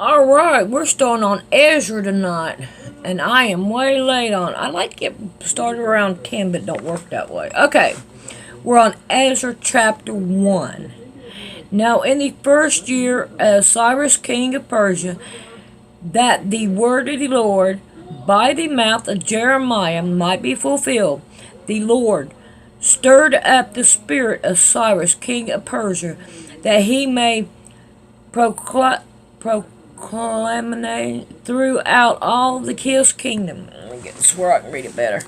Alright, we're starting on Ezra tonight. And I am way late on. I like to get started around 10, but don't work that way. Okay, we're on Ezra chapter 1. Now, in the first year of Cyrus king of Persia, that the word of the Lord by the mouth of Jeremiah might be fulfilled, the Lord stirred up the spirit of Cyrus king of Persia, that he may proclaim throughout all his kingdom. Let me get this where I can read it better.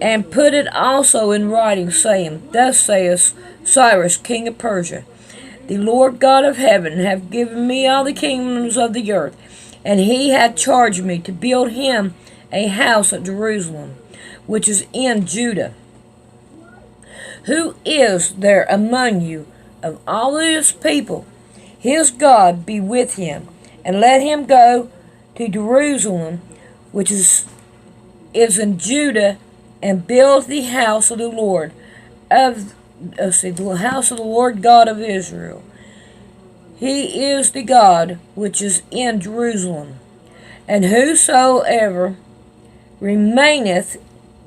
And put it also in writing, saying, Thus saith Cyrus, king of Persia, the Lord God of heaven hath given me all the kingdoms of the earth, and he hath charged me to build him a house at Jerusalem, which is in Judah. Who is there among you of all his people? His God be with him, and let him go to Jerusalem, which is in Judah, and build the house of the Lord the house of the Lord God of Israel. He is the God which is in Jerusalem. And whosoever remaineth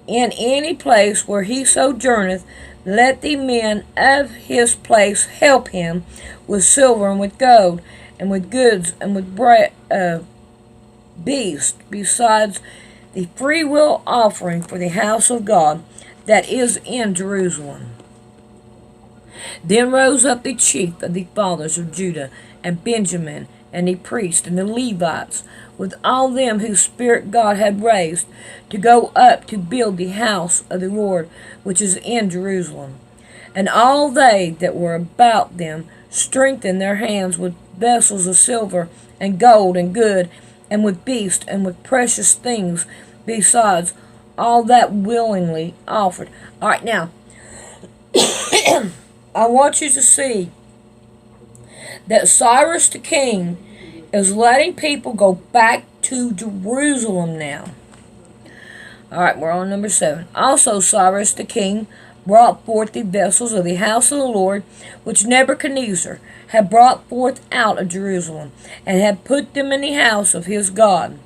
in any place where he sojourneth, let the men of his place help him with silver and with gold, and with goods and with beasts, besides the freewill offering for the house of God that is in Jerusalem. Then rose up the chief of the fathers of Judah and Benjamin, and the priests and the Levites, with all them whose spirit God had raised, to go up to build the house of the Lord which is in Jerusalem. And all they that were about them strengthened their hands with vessels of silver and gold and good, and with beasts and with precious things, besides all that willingly offered. All right, now, I want you to see that Cyrus the king is letting people go back to Jerusalem now. All right, we're on number 7. Also Cyrus the king brought forth the vessels of the house of the Lord, which Nebuchadnezzar had brought forth out of Jerusalem, and had put them in the house of his God.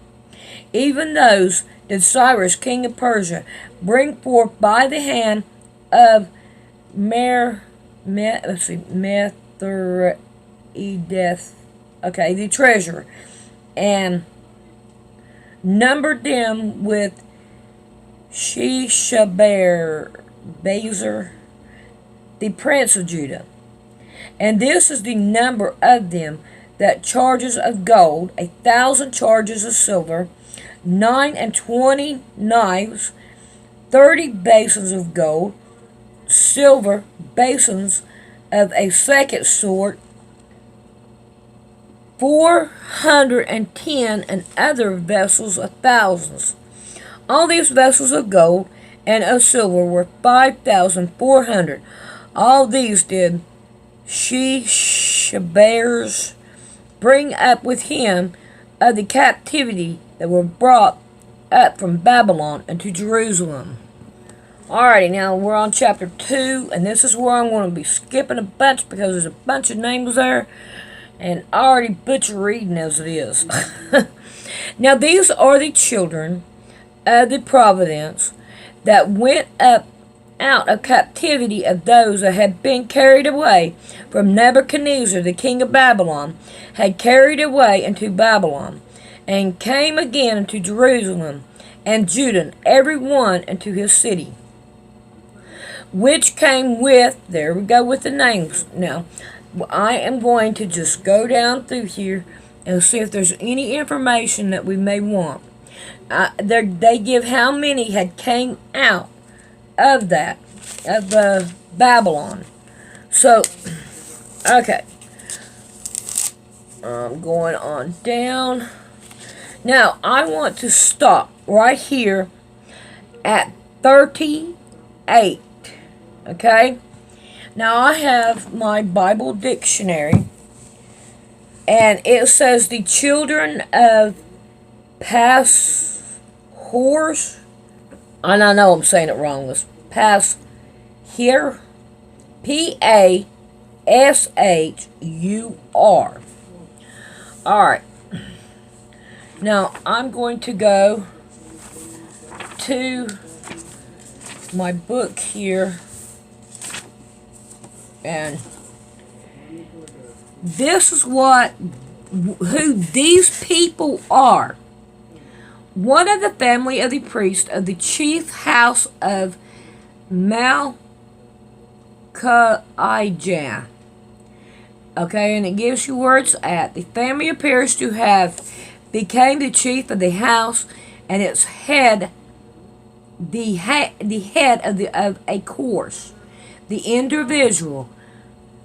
Even those did Cyrus king of Persia bring forth by the hand of the treasurer, and numbered them with Sheshabezer, the prince of Judah. And this is the number of them: that charges of gold, 1,000 charges of silver, 29 knives, 30 basins of gold, silver basins of a second sort, 410 and other vessels of thousands. All these vessels of gold and of silver were 5,400. All these did Sheshabezer bring up with him of the captivity that were brought up from Babylon into Jerusalem. Alrighty, now we're on chapter 2, and this is where I'm going to be skipping a bunch because there's a bunch of names there, and I already butcher reading as it is. Now these are the children of the providence that went up out of captivity of those that had been carried away from Nebuchadnezzar the king of Babylon, had carried away into Babylon, and came again into Jerusalem and Judah, every one into his city. Which came with, there we go with the names. Now, I am going to just go down through here and see if there's any information that we may want. They give how many had came out of Babylon. So, okay. I'm going on down. Now, I want to stop right here at 38. Okay? Now, I have my Bible dictionary, and it says the children of Pashur, and I know I'm saying it wrong, this Pashur, Pashur, Alright. Now, I'm going to go to my book here. And this is who these people are. One of the family of the priest of the chief house of Malchijah. Okay, and it gives you where it's at. The family appears to have became the chief of the house, and its head, the head of a course. The individual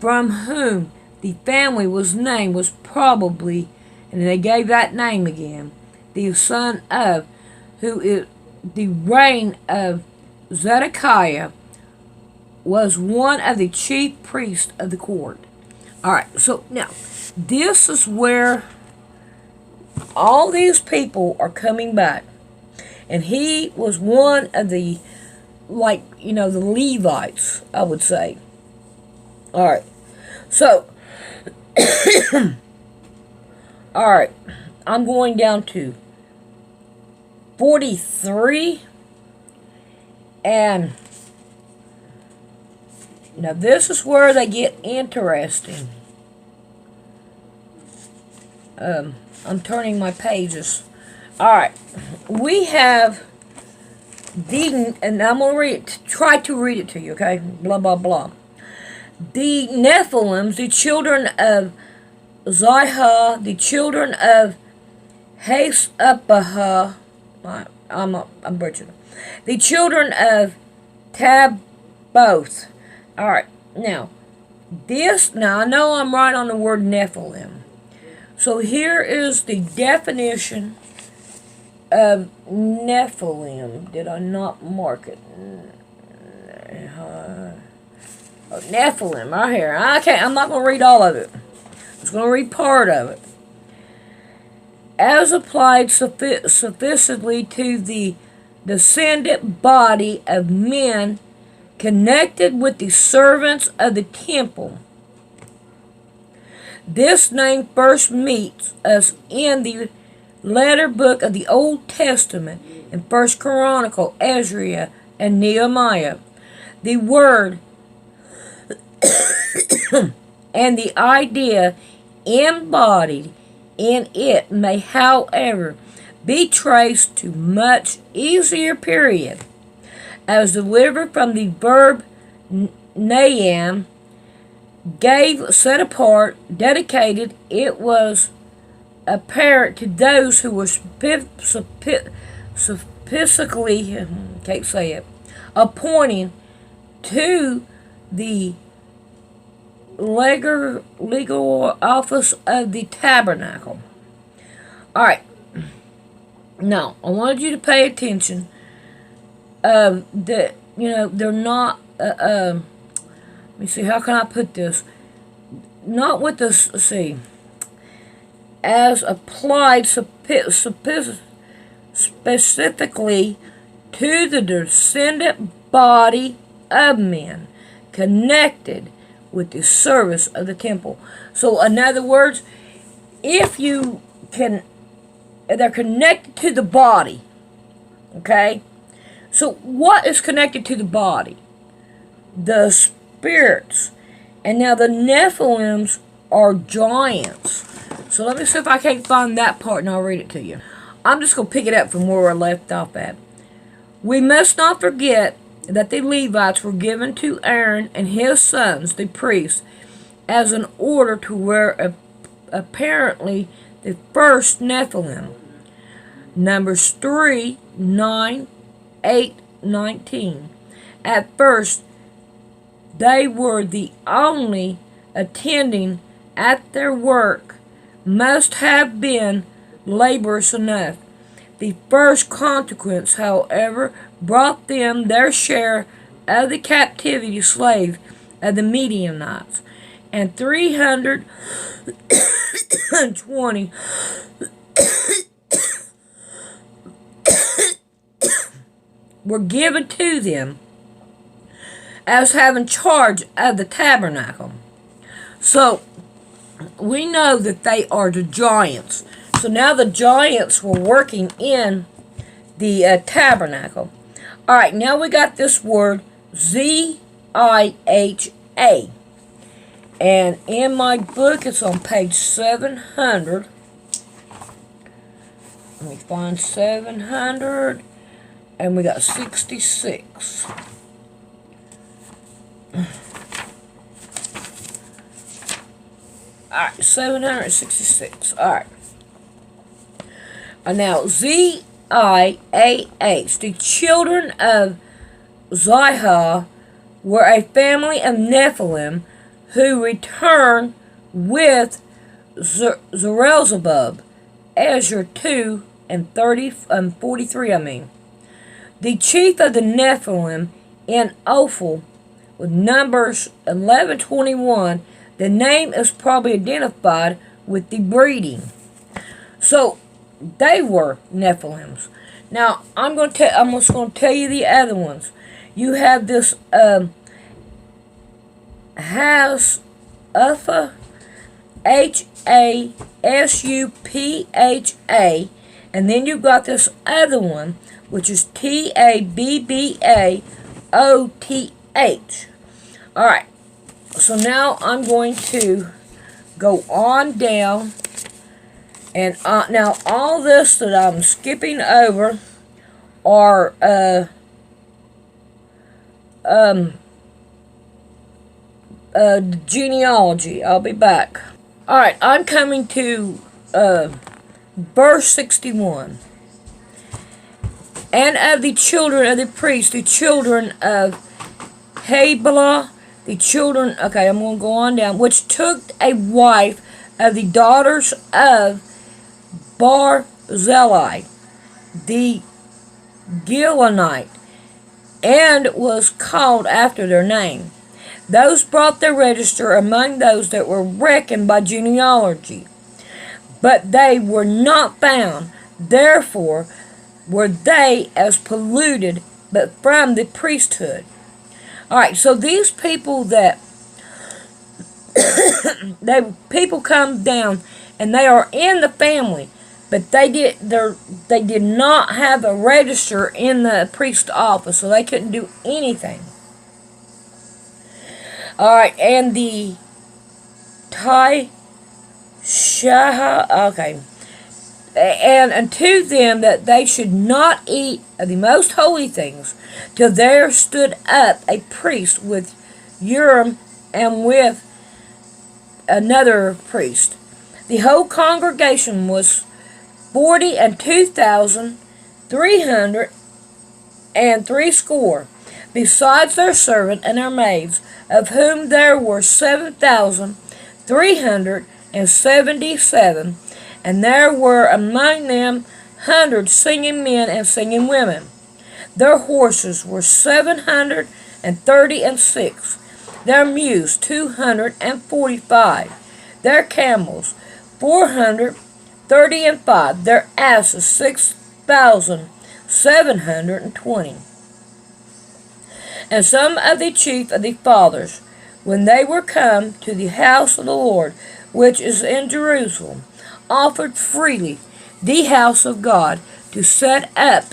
from whom the family was named was probably, and they gave that name again, the son of, who is the reign of Zedekiah, was one of the chief priests of the court. Alright, so now, this is where all these people are coming back. And he was one of the, the Levites, I would say. Alright, so, alright, I'm going down to 43, and now this is where they get interesting. I'm turning my pages. Alright, we have and I'm going to read it, try to read it to you, okay? Blah, blah, blah. The Nephilims, the children of Zihah, the children of Hasapahah, I'm butchering. The children of Tabboth. Alright, now I know I'm right on the word Nephilim. So here is the definition of Nephilim. Did I not mark it? Nephilim, right here. Okay, I'm not going to read all of it. I'm just going to read part of it. As applied sufficiently to the descendant body of men connected with the servants of the temple. This name first meets us in the letter book of the Old Testament in 1 Chronicle, Ezra, and Nehemiah. The word and the idea embodied in it may, however, be traced to much easier period, as delivered from the verb naam, gave, set apart, dedicated. It was apparent to those who were specifically, can't say it, appointing to the legal office of the tabernacle. Alright, now I wanted you to pay attention. That, they're not, let me see, how can I put this? Not with this, let's see, as applied specifically to the descendant body of men connected with the service of the temple. So, in other words, they're connected to the body, okay? So, what is connected to the body? The spirits. And now the Nephilims are giants. So let me see if I can't find that part and I'll read it to you. I'm just going to pick it up from where I left off at. We must not forget that the Levites were given to Aaron and his sons, the priests, as an order to where apparently the first Nephilim. Numbers 3, 9, 8, 19. At first, they were the only attending at their work, must have been laborious enough. The first consequence, however, brought them their share of the captivity slave of the Midianites, and 320 were given to them as having charge of the tabernacle. So, we know that they are the giants. So now the giants were working in the tabernacle. Alright, now we got this word Z-I-H-A. And in my book, it's on page 700. Let me find 700. And we got 66. Alright, 766. Alright. Now, Z-I-A-H. The children of Zihah were a family of Nephilim who returned with Zerubbabel, Ezra 2 and 43. The chief of the Nephilim in Ophel, with Numbers 11:21, the name is probably identified with the breeding. So they were Nephilims. Now I'm just going to tell you the other ones. You have this Hasupha, Hasupha, and then you've got this other one, which is Tabbaoth. Alright, so now I'm going to go on down, and now all this that I'm skipping over are genealogy. I'll be back. Alright, I'm coming to verse 61. And of the children of the priests, the children of Habelah, the children, okay, I'm going to go on down, which took a wife of the daughters of Barzillai, the Gilonite, and was called after their name. Those brought their register among those that were reckoned by genealogy, but they were not found. Therefore were they as polluted, but from the priesthood. Alright, so these people that people come down and they are in the family, but they did not have a register in the priest office, so they couldn't do anything. Alright, and the Shaha, okay. And unto them that they should not eat of the most holy things, till there stood up a priest with Urim and with another priest. The whole congregation was 42,360, besides their servant and their maids, of whom there were 7,377, and there were among them 100 singing men and singing women. Their horses were 736, their mules 245, their camels 435, their asses 6,720. And some of the chief of the fathers, when they were come to the house of the Lord, which is in Jerusalem, offered freely the house of God to set up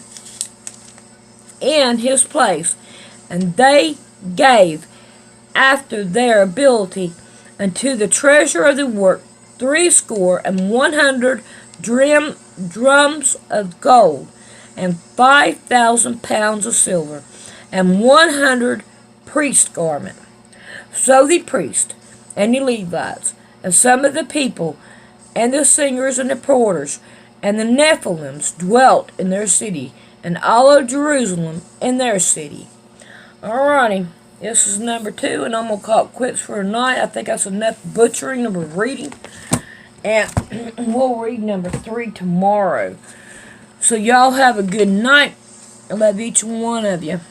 in his place, and they gave after their ability unto the treasure of the work 100 drums of gold, and 5,000 pounds of silver, and 100 priest garment. So the priest and the Levites, and some of the people, and the singers and the porters, and the Nephilims dwelt in their city, and all of Jerusalem in their city. Alrighty, this is number 2, and I'm going to call it quits for tonight. I think that's enough butchering of reading. And we'll read number 3 tomorrow. So y'all have a good night. I love each one of you.